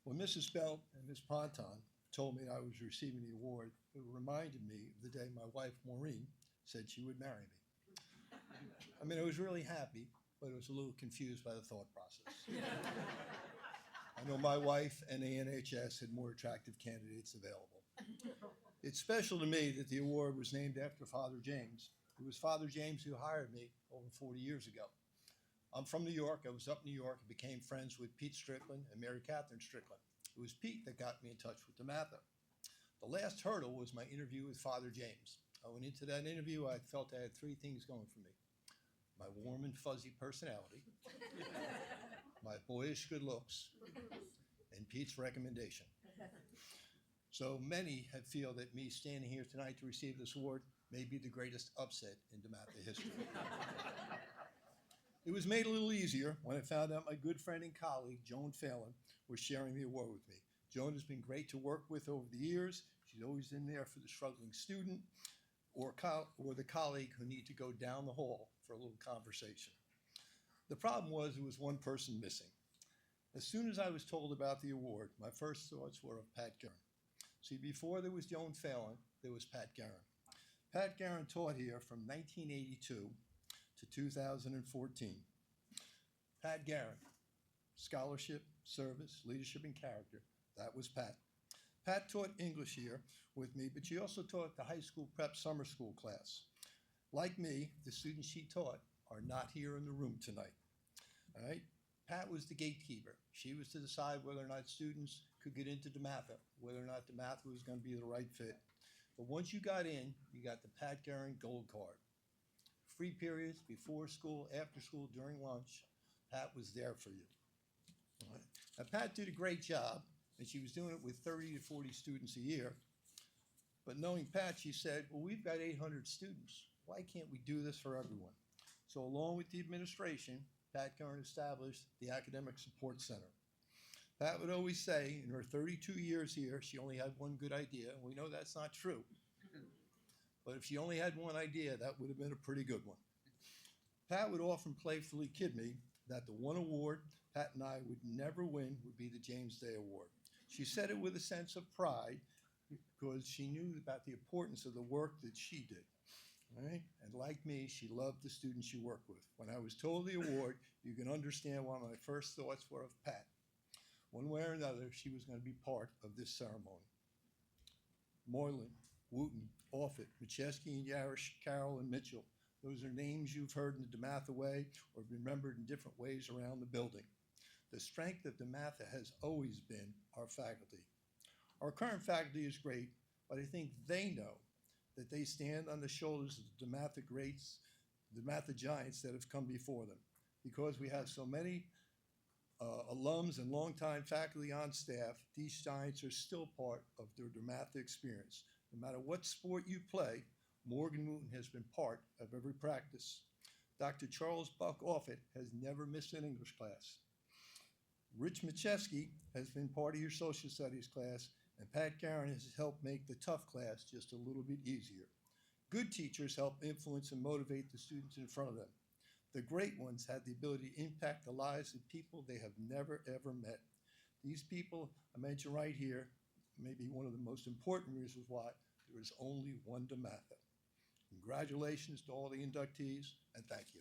When Mrs. Belt and Miss Ponton told me I was receiving the award, it reminded me of the day my wife, Maureen, said she would marry me. I mean, I was really happy, but I was a little confused by the thought process. I know my wife and the NHS had more attractive candidates available. It's special to me that the award was named after Father James. It was Father James who hired me over 40 years ago. I'm from New York. I was up in New York and became friends with Pete Strickland and Mary Catherine Strickland. It was Pete that got me in touch with DeMatha. The last hurdle was my interview with Father James. I went into that interview, I felt I had three things going for me: my warm and fuzzy personality, my boyish good looks, and Pete's recommendation. So many have feel that me standing here tonight to receive this award may be the greatest upset in DeMatha history. It was made a little easier when I found out my good friend and colleague, Joan Phelan, was sharing the award with me. Joan has been great to work with over the years. She's always been there for the struggling student or the colleague who need to go down the hall for a little conversation. The problem was there was one person missing. As soon as I was told about the award, my first thoughts were of Pat Guerin. See, before there was Joan Phelan, there was Pat Guerin. Pat Guerin taught here from 1982 to 2014. Pat Guerin, scholarship, service, leadership, and character. That was Pat. Pat taught English here with me, but she also taught the high school prep summer school class. Like me, the students she taught are not here in the room tonight. All right? Pat was the gatekeeper. She was to decide whether or not students could get into DeMatha, whether or not DeMatha was going to be the right fit. But once you got in, you got the Pat Guerin Gold Card. Free periods, before school, after school, during lunch, Pat was there for you. All right. Now, Pat did a great job, and she was doing it with 30 to 40 students a year. But knowing Pat, she said, well, we've got 800 students. Why can't we do this for everyone? So along with the administration, Pat Guerin established the Academic Support Center. Pat would always say, in her 32 years here, she only had one good idea, and we know that's not true. But if she only had one idea, that would have been a pretty good one. Pat would often playfully kid me that the one award Pat and I would never win would be the James Day Award. She said it with a sense of pride because she knew about the importance of the work that she did. Right? And like me, she loved the students she worked with. When I was told the award, you can understand why my first thoughts were of Pat. One way or another, she was going to be part of this ceremony. Moylan, Wooten, Offutt, McChesky, and Yarish, Carroll, and Mitchell. Those are names you've heard in the DeMatha way or remembered in different ways around the building. The strength of DeMatha has always been our faculty. Our current faculty is great, but I think they know that they stand on the shoulders of the DeMatha greats, the DeMatha giants that have come before them. Because we have so many alums and longtime faculty on staff, these giants are still part of their DeMatha experience. No matter what sport you play, Morgan Wooten has been part of every practice. Dr. Charles Buck Offutt has never missed an English class. Rich McChesky has been part of your social studies class, and Pat Guerin has helped make the tough class just a little bit easier. Good teachers help influence and motivate the students in front of them. The great ones have the ability to impact the lives of people they have never, ever met. These people I mentioned right here may be one of the most important reasons why there is only one DeMatha. Congratulations to all the inductees, and thank you.